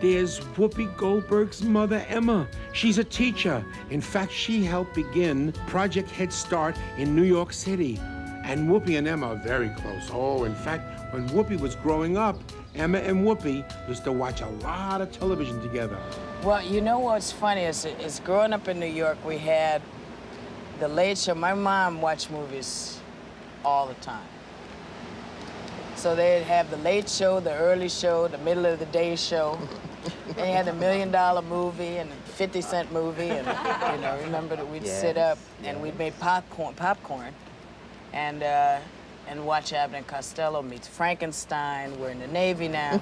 There's Whoopi Goldberg's mother, Emma. She's a teacher. In fact, she helped begin Project Head Start in New York City. And Whoopi and Emma are very close. Oh, in fact, when Whoopi was growing up, Emma and Whoopi used to watch a lot of television together. Well, you know what's funny is growing up in New York, we had the Late Show. My mom watched movies all the time. So they'd have the Late Show, the early show, the middle of the day show. They had the $1 Million movie and the 50-cent movie, and remember that we'd sit up and we'd make popcorn, and watch Abbott and Costello meets Frankenstein. We're in the Navy now.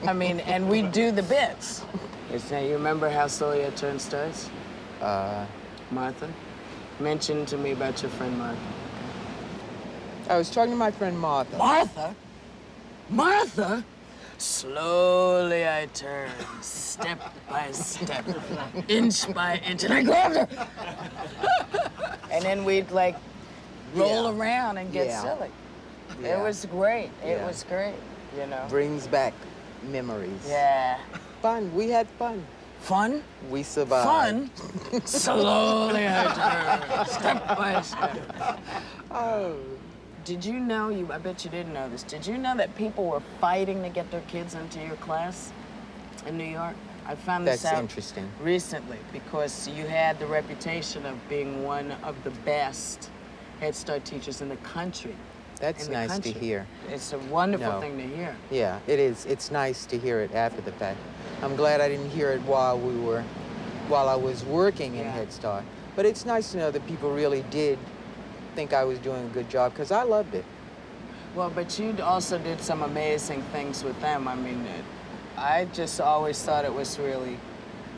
I mean, and we'd do the bits. You remember how Sawyer turned stars? Martha, mention to me about your friend Martha. I was talking to my friend Martha. Martha? Martha? Slowly I turned, step by step, inch by inch, and I grabbed her. And then we'd like roll around and get silly. It was great. It was great, you know. Brings back memories. Yeah. Fun. We had fun. Fun? We survived. Fun? Slowly I turned, step by step. Oh. Did you know, I bet you didn't know this, did you know that people were fighting to get their kids into your class in New York? I found this out interesting. Recently because you had the reputation of being one of the best Head Start teachers in the country. That's nice to hear. It's a wonderful thing to hear. Yeah, it is. It's nice to hear it after the fact. I'm glad I didn't hear it while I was working in Head Start. But it's nice to know that people really did think I was doing a good job, because I loved it. Well, but you also did some amazing things with them. I mean, I just always thought it was really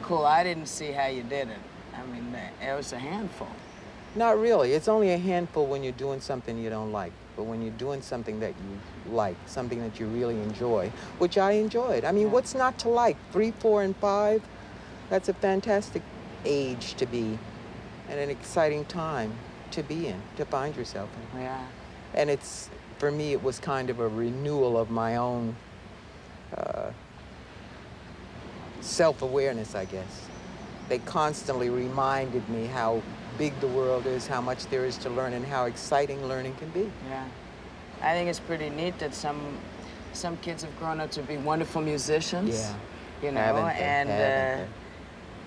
cool. I didn't see how you did it. I mean, it was a handful. Not really. It's only a handful when you're doing something you don't like. But when you're doing something that you like, something that you really enjoy, which I enjoyed. I mean, what's not to like? 3, 4, and 5? That's a fantastic age to be, and an exciting time to be in, to find yourself in. Yeah. And it's, for me, it was kind of a renewal of my own self-awareness, I guess. They constantly reminded me how big the world is, how much there is to learn, and how exciting learning can be. Yeah. I think it's pretty neat that some kids have grown up to be wonderful musicians. Yeah. You know,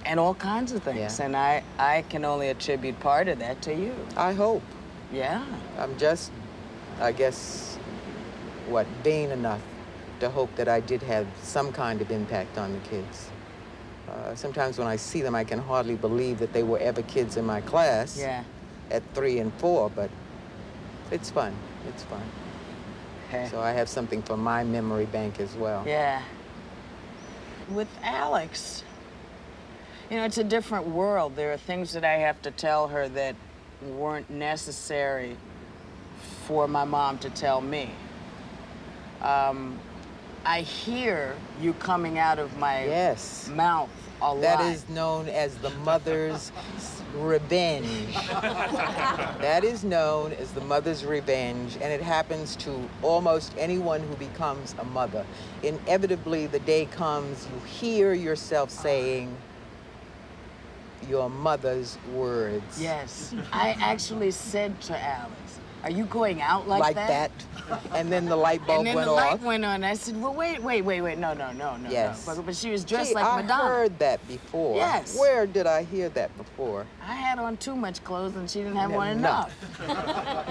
and all kinds of things. Yeah. And I can only attribute part of that to you. I hope. Yeah. I'm just, I guess, vain enough to hope that I did have some kind of impact on the kids. Sometimes when I see them, I can hardly believe that they were ever kids in my class at 3 and 4, but it's fun. It's fun. Okay. So I have something for my memory bank as well. Yeah. With Alex, you know, it's a different world. There are things that I have to tell her that weren't necessary for my mom to tell me. I hear you coming out of my mouth a lot. That is known as the mother's revenge. That is known as the mother's revenge, and it happens to almost anyone who becomes a mother. Inevitably, the day comes, you hear yourself saying your mother's words. Yes. I actually said to Alex, are you going out like that? And then the light bulb went off. And then the light went on. I said, well, wait, no. Yes. No. But she was dressed like Madonna. I heard that before. Yes. Where did I hear that before? I had on too much clothes and she didn't have on enough.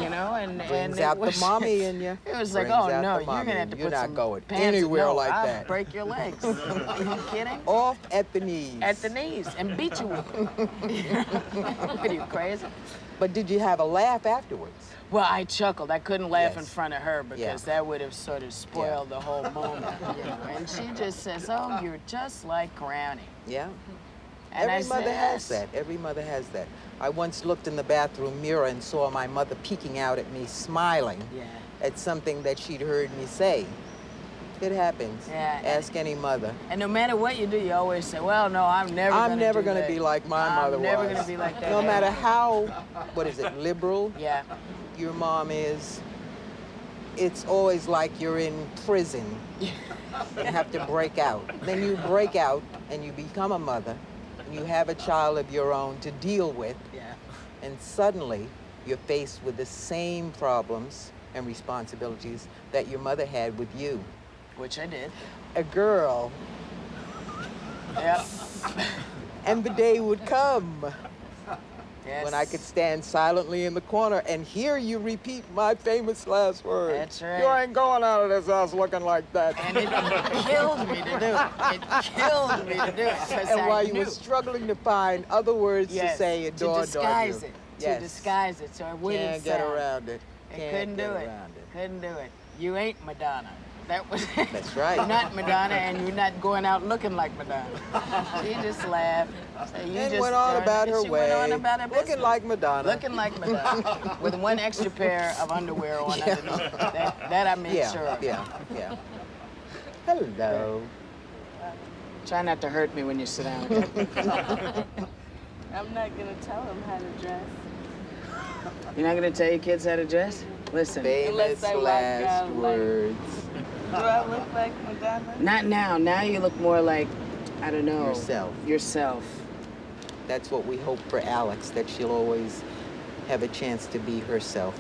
You know, and brings out the mommy in you. It was like, oh no, you're gonna have to put some going pants anywhere on. like I'll that. break your legs. Are you kidding? Off at the knees. At the knees, and beat you with them. What are you, crazy? But did you have a laugh afterwards? Well, I chuckled. I couldn't laugh in front of her because that would have sort of spoiled the whole moment. You know? And she just says, oh, you're just like Granny. Yeah. And Every mother has that. Every mother has that. I once looked in the bathroom mirror and saw my mother peeking out at me, smiling at something that she'd heard me say. It happens. Yeah. Ask any mother. And no matter what you do, you always say, well, no, I'm never going to be like my mother was. I'm never going to be like that. No matter how, liberal your mom is, it's always like you're in prison. You have to break out. Then you break out and you become a mother and you have a child of your own to deal with. Yeah. And suddenly you're faced with the same problems and responsibilities that your mother had with you. Which I did. A girl. Yep. And the day would come Yes. when I could stand silently in the corner and hear you repeat my famous last words. That's right. You ain't going out of this house looking like that. And it killed me to do it. It killed me to do it. 'Cause And I while you knew. were struggling to find other words Yes, to say, it dawned on you. to disguise it. Yes. To disguise it so it wouldn't Can't get sound. around it. I Can't couldn't get do it. around it. Couldn't do it. You ain't Madonna. That was it. That's right. You're not Madonna, and you're not going out looking like Madonna. She just laughed. So you And just went on about her she way, went on about her looking business. like Madonna. Looking like Madonna, with one extra pair of underwear on Yeah. underneath. That I made Yeah, sure of. yeah, yeah. Hello. Try not to hurt me when you sit down. I'm not gonna tell him how to dress. You're not gonna tell your kids how to dress? Listen. Famous Unless I walk last out like- words. Do I look like Madonna? Not now. Now you look more like, I don't know. Yourself. Yourself. That's what we hope for Alex, that she'll always have a chance to be herself.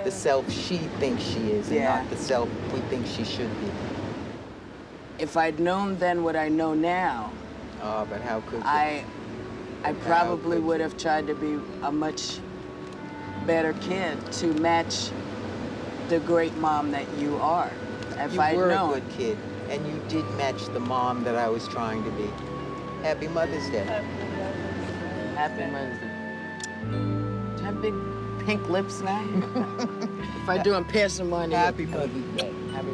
The self she thinks she is, and Yeah. not the self we think she should be. If I'd known then what I know now, Oh, but how could you? I probably could would you? have tried to be a much better kid to match the great mom that you are. If You I'd were known. a good kid, and you did match the mom that I was trying to be. Happy Mother's Day. Happy Mother's Day. Do you have big pink lips now? If I do, I'm passing them on to you. Happy Mother's Day. Happy